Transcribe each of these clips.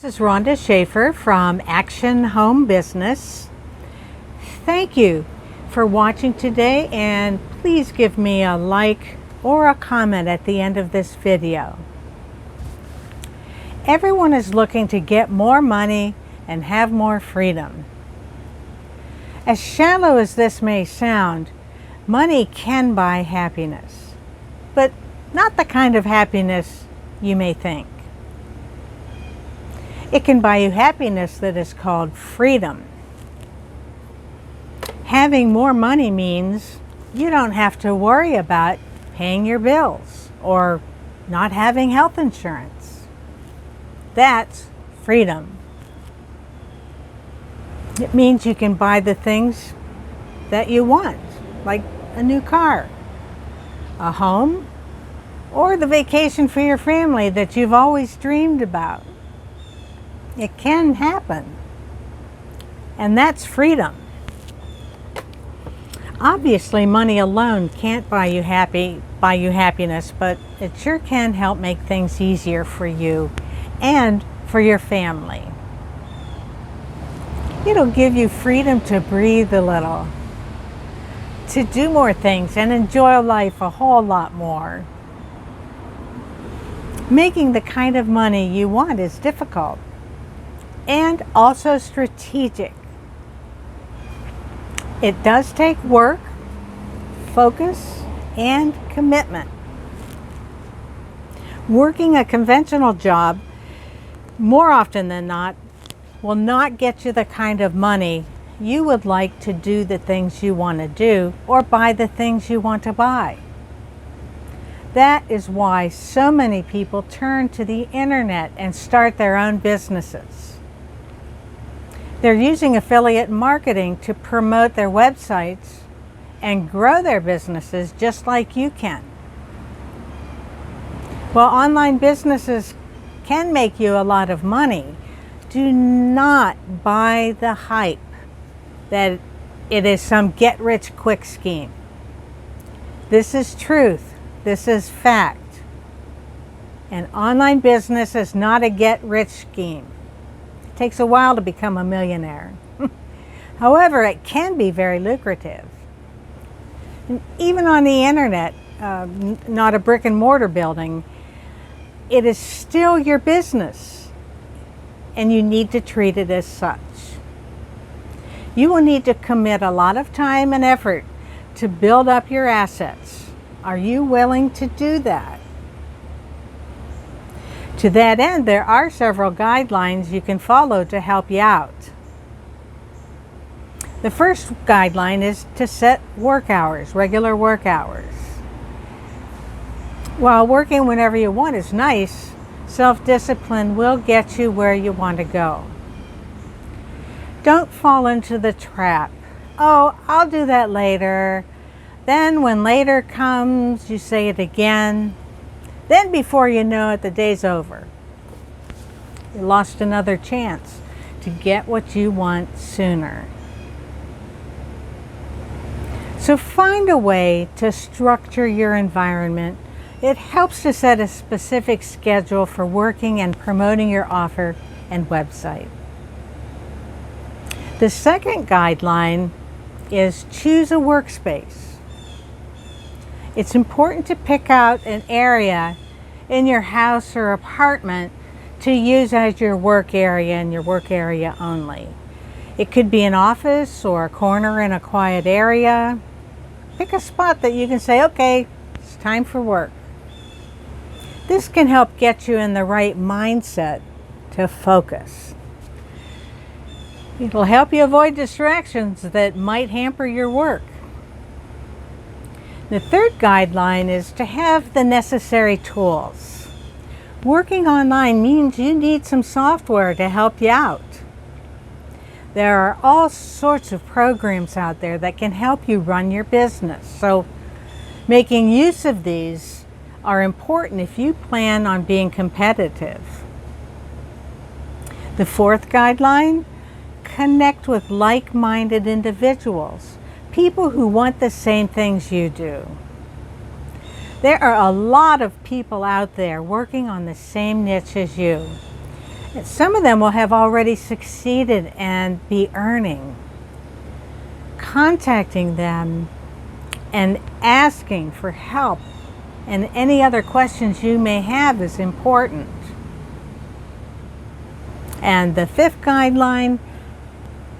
This is Rhonda Schaefer from Action Home Business. Thank you for watching today, and please give me a like or a comment at the end of this video. Everyone is looking to get more money and have more freedom. As shallow as this may sound, money can buy happiness, but not the kind of happiness you may think. It can buy you happiness that is called freedom. Having more money means you don't have to worry about paying your bills or not having health insurance. That's freedom. It means you can buy the things that you want, like a new car, a home, or the vacation for your family that you've always dreamed about. It can happen, and that's freedom. Obviously, money alone can't buy you happiness, but it sure can help make things easier for you and for your family. It'll give you freedom to breathe a little, to do more things and enjoy life a whole lot more. Making the kind of money you want is difficult and also strategic. It does take work, focus, and commitment. Working a conventional job, more often than not, will not get you the kind of money you would like to do the things you want to do or buy the things you want to buy. That is why so many people turn to the internet and start their own businesses. They're using affiliate marketing to promote their websites and grow their businesses just like you can. While online businesses can make you a lot of money, do not buy the hype that it is some get-rich-quick scheme. This is truth. This is fact. An online business is not a get-rich scheme. It takes a while to become a millionaire. However, it can be very lucrative. And even on the internet, not a brick and mortar building, it is still your business, and you need to treat it as such. You will need to commit a lot of time and effort to build up your assets. Are you willing to do that? To that end, there are several guidelines you can follow to help you out. The first guideline is to set work hours, regular work hours. While working whenever you want is nice, self-discipline will get you where you want to go. Don't fall into the trap. Oh, I'll do that later. Then when later comes, you say it again. Then before you know it, the day's over. You lost another chance to get what you want sooner. So find a way to structure your environment. It helps to set a specific schedule for working and promoting your offer and website. The second guideline is choose a workspace. It's important to pick out an area in your house or apartment to use as your work area and your work area only. It could be an office or a corner in a quiet area. Pick a spot that you can say, okay, it's time for work. This can help get you in the right mindset to focus. It'll help you avoid distractions that might hamper your work. The third guideline is to have the necessary tools. Working online means you need some software to help you out. There are all sorts of programs out there that can help you run your business, so making use of these are important if you plan on being competitive. The fourth guideline, connect with like-minded individuals. People who want the same things you do. There are a lot of people out there working on the same niche as you. Some of them will have already succeeded and be earning. Contacting them and asking for help and any other questions you may have is important. And the fifth guideline,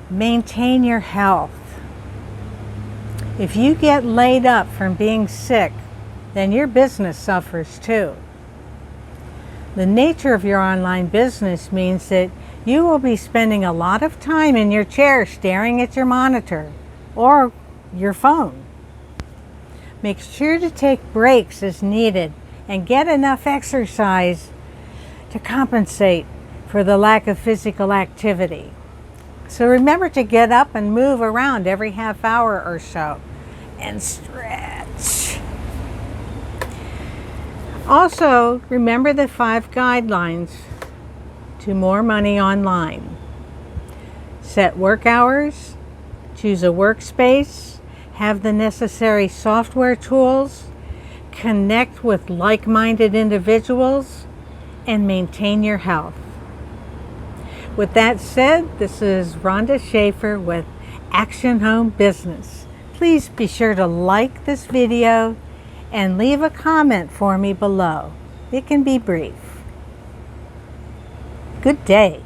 maintain your health. If you get laid up from being sick, then your business suffers too. The nature of your online business means that you will be spending a lot of time in your chair staring at your monitor or your phone. Make sure to take breaks as needed and get enough exercise to compensate for the lack of physical activity. So remember to get up and move around every half hour or so and stretch. Also, remember the 5 guidelines to more money online. Set work hours, choose a workspace, have the necessary software tools, connect with like-minded individuals, and maintain your health. With that said, this is Rhonda Schaefer with Action Home Business. Please be sure to like this video and leave a comment for me below. It can be brief. Good day.